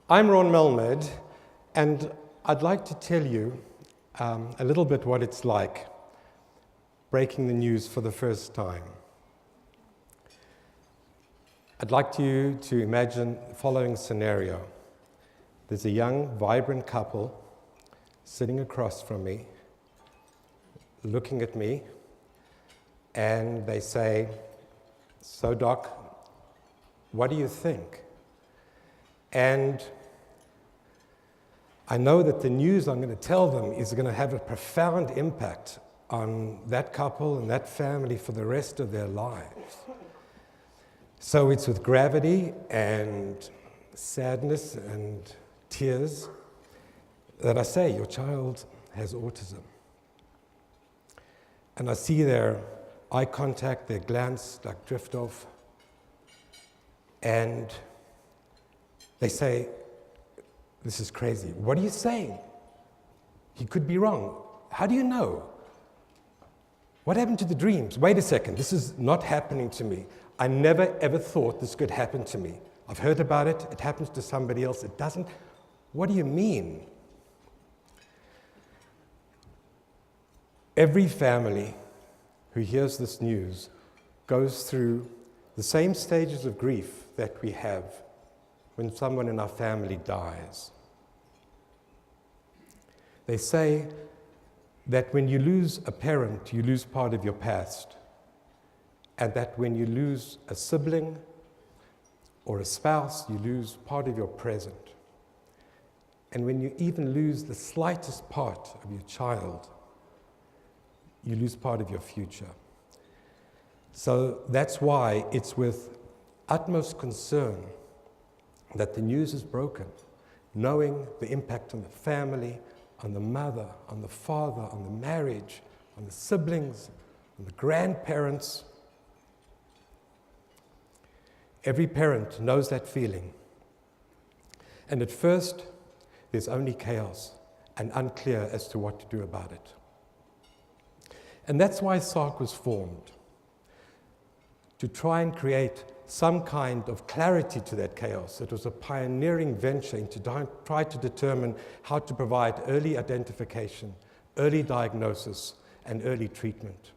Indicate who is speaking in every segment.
Speaker 1: I'm Ron Melmed, and I'd like to tell you a little bit what it's like breaking the news for the first time. I'd like you to imagine the following scenario. There's a young, vibrant couple sitting across from me, looking at me, and they say, "So, Doc, what do you think?" And I know that the news I'm going to tell them is going to have a profound impact on that couple and that family for the rest of their lives. So it's with gravity and sadness and tears that I say, "Your child has autism." And I see their eye contact, their glance like drift off, and they say, "This is crazy. What are you saying? He could be wrong. How do you know? What happened to the dreams? Wait a second, this is not happening to me. I never ever thought this could happen to me. I've heard about it, it happens to somebody else, it doesn't. What do you mean?" Every family who hears this news goes through the same stages of grief that we have when someone in our family dies. They say that when you lose a parent, you lose part of your past, and that when you lose a sibling or a spouse, you lose part of your present. And when you even lose the slightest part of your child, you lose part of your future. So that's why it's with utmost concern that the news is broken, knowing the impact on the family, on the mother, on the father, on the marriage, on the siblings, on the grandparents. Every parent knows that feeling. And at first, there's only chaos and unclear as to what to do about it. And that's why SARC was formed, to try and create some kind of clarity to that chaos. It was a pioneering venture into try to determine how to provide early identification, early diagnosis, and early treatment.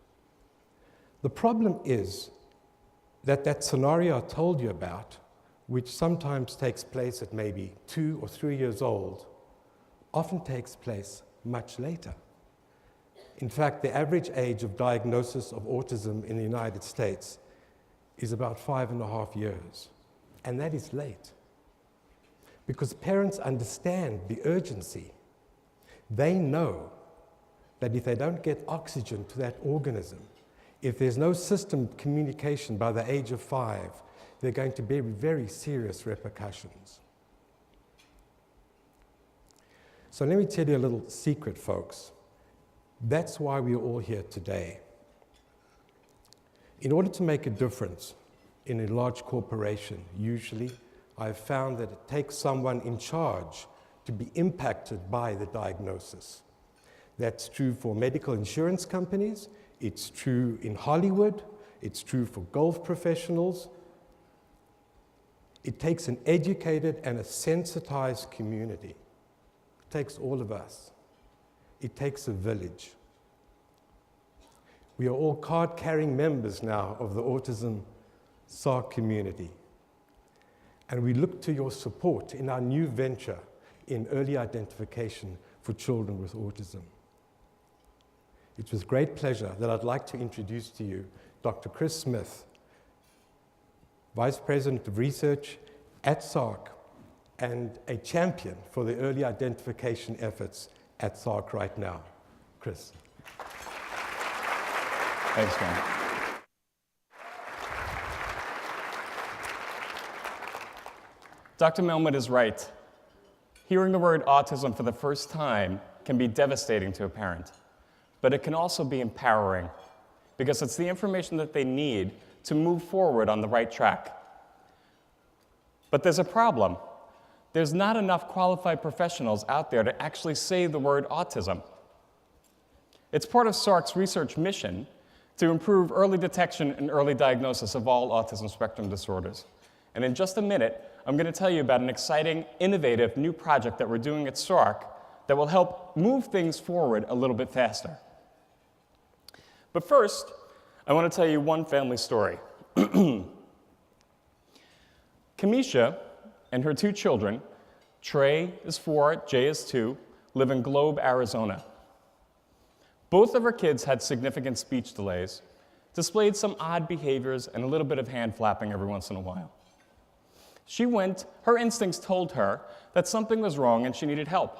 Speaker 1: The problem is that that scenario I told you about, which sometimes takes place at maybe 2 or 3 years old, often takes place much later. In fact, the average age of diagnosis of autism in the United States is about 5.5 years, and that is late. Because parents understand the urgency. They know that if they don't get oxygen to that organism, if there's no system communication by the age of 5, there are going to be very serious repercussions. So let me tell you a little secret, folks. That's why we're all here today. In order to make a difference in a large corporation, usually, I've found that it takes someone in charge to be impacted by the diagnosis. That's true for medical insurance companies, it's true in Hollywood, it's true for golf professionals. It takes an educated and a sensitized community. It takes all of us. It takes a village. We are all card-carrying members now of the Autism SARC community. And we look to your support in our new venture in early identification for children with autism. It's with great pleasure that I'd like to introduce to you Dr. Chris Smith, Vice President of Research at SARC and a champion for the early identification efforts at SARC right now. Chris.
Speaker 2: Thanks, Ron. Dr. Melmed is right. Hearing the word autism for the first time can be devastating to a parent, but it can also be empowering because it's the information that they need to move forward on the right track. But there's a problem. There's not enough qualified professionals out there to actually say the word autism. It's part of SARC's research mission to improve early detection and early diagnosis of all autism spectrum disorders. And in just a minute, I'm going to tell you about an exciting, innovative new project that we're doing at SARC that will help move things forward a little bit faster. But first, I want to tell you one family story. Kamisha and her 2 children, Trey is 4, Jay is 2, live in Globe, Arizona. Both of her kids had significant speech delays, displayed some odd behaviors, and a little bit of hand flapping every once in a while. Her instincts told her that something was wrong and she needed help.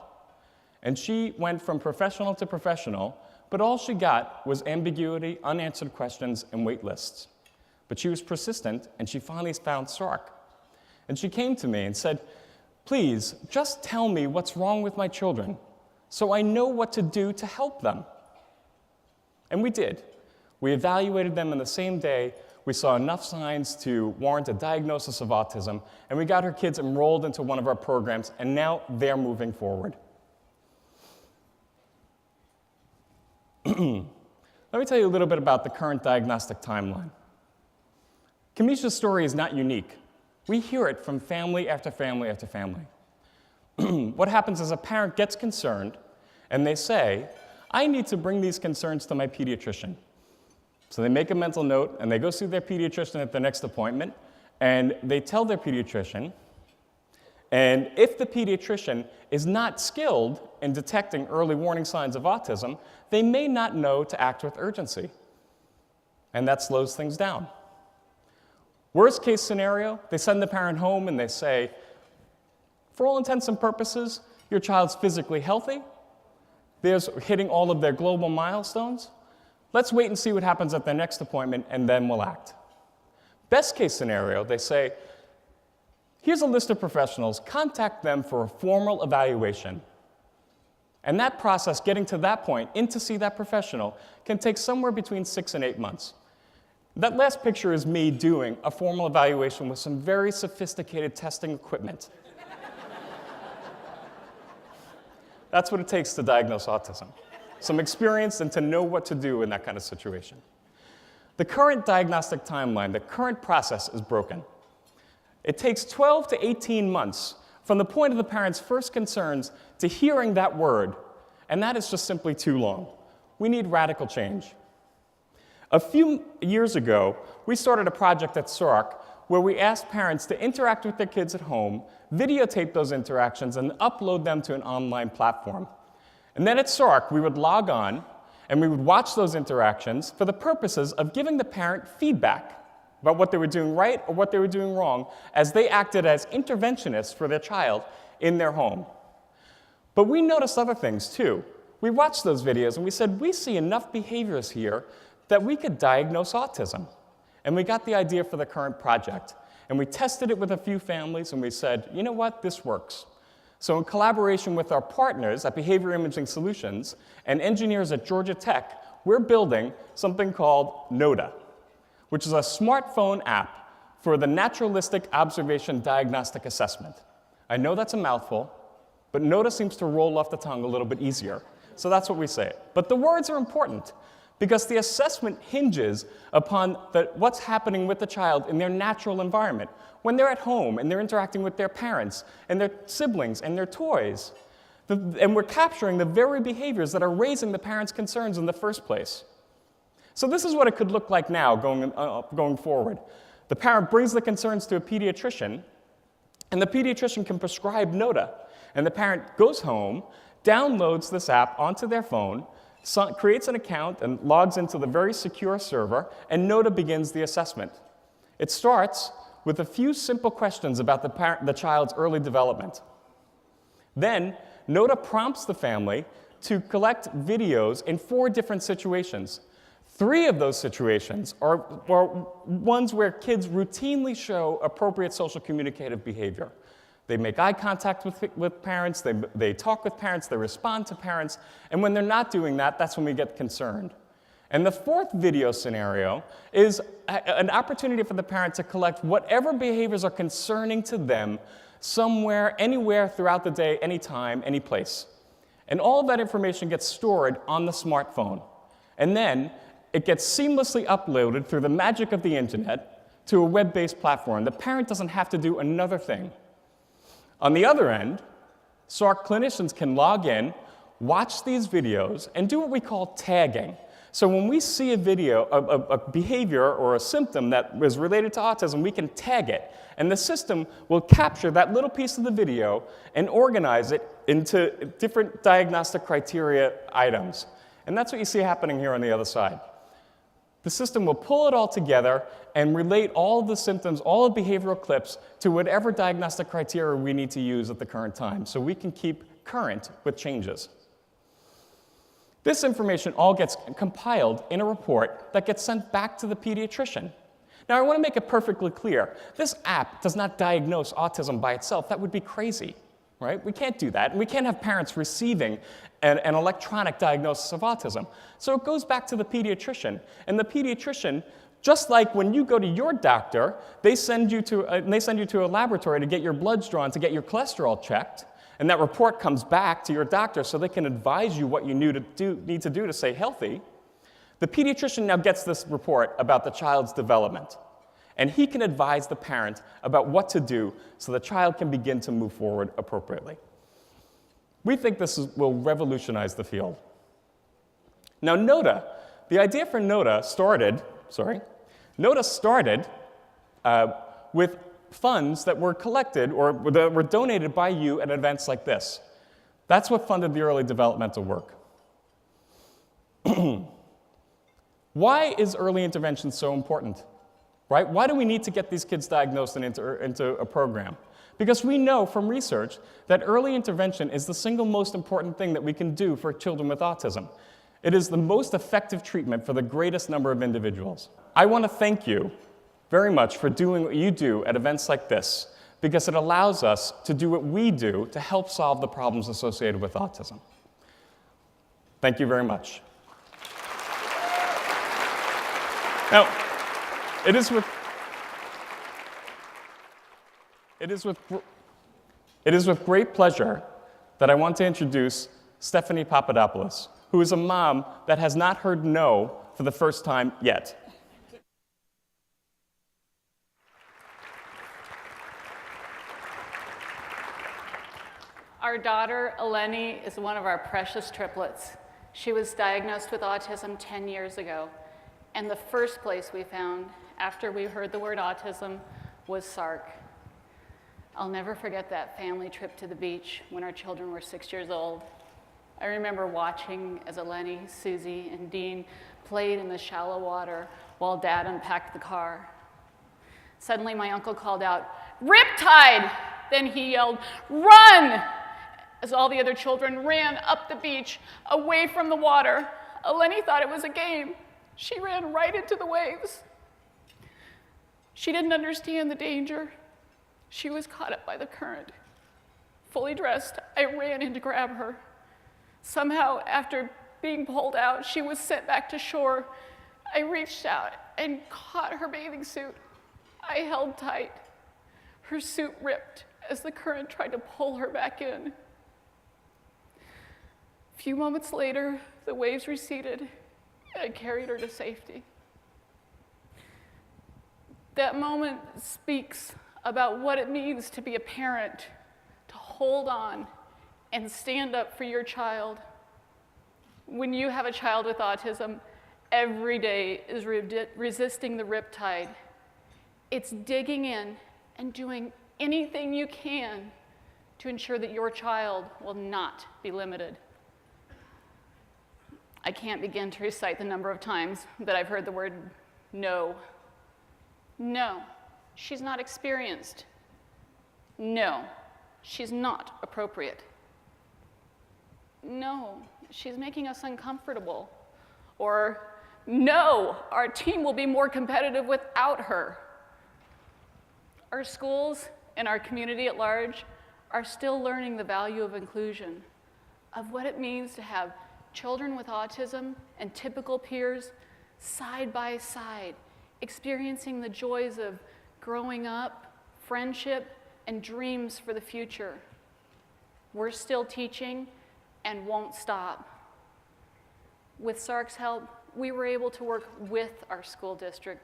Speaker 2: And she went from professional to professional, but all she got was ambiguity, unanswered questions, and wait lists. But she was persistent, and she finally found SARC. And she came to me and said, "Please, just tell me what's wrong with my children so I know what to do to help them." And we did. We evaluated them in the same day. We saw enough signs to warrant a diagnosis of autism, and we got her kids enrolled into one of our programs, and now they're moving forward. Let me tell you a little bit about the current diagnostic timeline. Kamisha's story is not unique. We hear it from family after family after family. What happens is a parent gets concerned, and they say, "I need to bring these concerns to my pediatrician." So they make a mental note, and they go see their pediatrician at their next appointment, and they tell their pediatrician, and if the pediatrician is not skilled in detecting early warning signs of autism, they may not know to act with urgency, and that slows things down. Worst case scenario, they send the parent home and they say, "For all intents and purposes, your child's physically healthy. They're hitting all of their global milestones. Let's wait and see what happens at their next appointment, and then we'll act." Best case scenario, they say, "Here's a list of professionals. Contact them for a formal evaluation." And that process, getting to that point, in to see that professional, can take somewhere between 6 and 8 months. That last picture is me doing a formal evaluation with some very sophisticated testing equipment. That's what it takes to diagnose autism. Some experience and to know what to do in that kind of situation. The current diagnostic timeline, the current process is broken. It takes 12 to 18 months from the point of the parent's first concerns to hearing that word, and that is just simply too long. We need radical change. A few years ago, we started a project at SARC where we asked parents to interact with their kids at home, videotape those interactions, and upload them to an online platform. And then at SARC, we would log on, and we would watch those interactions for the purposes of giving the parent feedback about what they were doing right or what they were doing wrong, as they acted as interventionists for their child in their home. But we noticed other things, too. We watched those videos, and we said, we see enough behaviors here that we could diagnose autism. And we got the idea for the current project. And we tested it with a few families, and we said, you know what, this works. So in collaboration with our partners at Behavior Imaging Solutions and engineers at Georgia Tech, we're building something called NODA, which is a smartphone app for the Naturalistic Observation Diagnostic Assessment. I know that's a mouthful, but NODA seems to roll off the tongue a little bit easier. So that's what we say. But the words are important, because the assessment hinges upon what's happening with the child in their natural environment, when they're at home and they're interacting with their parents and their siblings and their toys. And we're capturing the very behaviors that are raising the parents' concerns in the first place. So this is what it could look like now going forward. The parent brings the concerns to a pediatrician, and the pediatrician can prescribe NODA. And the parent goes home, downloads this app onto their phone, creates an account and logs into the very secure server, and NODA begins the assessment. It starts with a few simple questions about the child's early development. Then, NODA prompts the family to collect videos in 4 different situations. 3 of those situations are ones where kids routinely show appropriate social communicative behavior. They make eye contact with parents, they talk with parents, they respond to parents, and when they're not doing that, that's when we get concerned. And the 4th video scenario is an opportunity for the parent to collect whatever behaviors are concerning to them somewhere, anywhere throughout the day, anytime, any place. And all of that information gets stored on the smartphone. And then it gets seamlessly uploaded through the magic of the internet to a web-based platform. The parent doesn't have to do another thing. On the other end, SARC clinicians can log in, watch these videos, and do what we call tagging. So when we see a video, a behavior or a symptom that is related to autism, we can tag it. And the system will capture that little piece of the video and organize it into different diagnostic criteria items. And that's what you see happening here on the other side. The system will pull it all together and relate all of the symptoms, all the behavioral clips, to whatever diagnostic criteria we need to use at the current time, so we can keep current with changes. This information all gets compiled in a report that gets sent back to the pediatrician. Now, I want to make it perfectly clear. This app does not diagnose autism by itself. That would be crazy, right? We can't do that. And we can't have parents receiving an electronic diagnosis of autism. So it goes back to the pediatrician. And the pediatrician, just like when you go to your doctor, they send you to a laboratory to get your bloods drawn, to get your cholesterol checked. And that report comes back to your doctor so they can advise you what you need to do to stay healthy. The pediatrician now gets this report about the child's development, and he can advise the parent about what to do so the child can begin to move forward appropriately. We think this will revolutionize the field. Now, NOTA, the idea for NOTA started with funds that were collected or that were donated by you at events like this. That's what funded the early developmental work. Why is early intervention so important? Right? Why do we need to get these kids diagnosed and into a program? Because we know from research that early intervention is the single most important thing that we can do for children with autism. It is the most effective treatment for the greatest number of individuals. I want to thank you very much for doing what you do at events like this, because it allows us to do what we do to help solve the problems associated with autism. Thank you very much. Now, it is with great pleasure that I want to introduce Stephanie Papadopoulos, who is a mom that has not heard no for the first time yet.
Speaker 3: Our daughter, Eleni, is one of our precious triplets. She was diagnosed with autism 10 years ago, and the first place we found after we heard the word autism was SARC. I'll never forget that family trip to the beach when our children were 6 years old. I remember watching as Eleni, Susie, and Dean played in the shallow water while Dad unpacked the car. Suddenly my uncle called out, "Riptide!" Then he yelled, "Run!" As all the other children ran up the beach, away from the water. Eleni thought it was a game. She ran right into the waves. She didn't understand the danger. She was caught up by the current. Fully dressed, I ran in to grab her. Somehow, after being pulled out, she was sent back to shore. I reached out and caught her bathing suit. I held tight. Her suit ripped as the current tried to pull her back in. A few moments later, the waves receded, and I carried her to safety. That moment speaks about what it means to be a parent, to hold on and stand up for your child. When you have a child with autism, every day is resisting the riptide. It's digging in and doing anything you can to ensure that your child will not be limited. I can't begin to recite the number of times that I've heard the word no. No, she's not experienced. No, she's not appropriate. No, she's making us uncomfortable. Or, no, our team will be more competitive without her. Our schools and our community at large are still learning the value of inclusion, of what it means to have children with autism and typical peers side by side, experiencing the joys of growing up, friendship, and dreams for the future. We're still teaching and won't stop. With SARC's help, we were able to work with our school district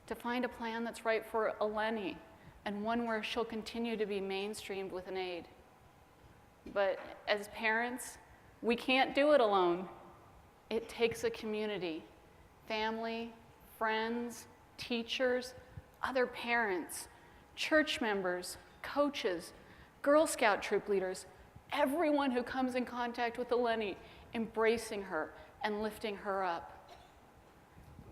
Speaker 3: to find a plan that's right for Eleni and one where she'll continue to be mainstreamed with an aid. But as parents, we can't do it alone. It takes a community, family, friends, teachers, other parents, church members, coaches, Girl Scout troop leaders, everyone who comes in contact with Eleni, embracing her and lifting her up.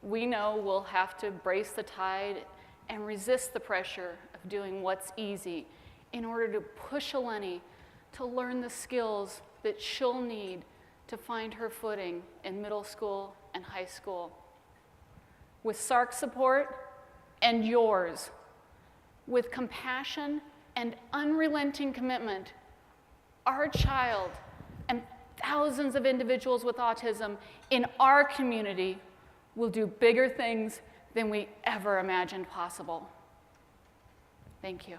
Speaker 3: We know we'll have to brace the tide and resist the pressure of doing what's easy in order to push Eleni to learn the skills that she'll need to find her footing in middle school and high school. With SARC's support and yours, with compassion and unrelenting commitment, our child and thousands of individuals with autism in our community will do bigger things than we ever imagined possible. Thank you.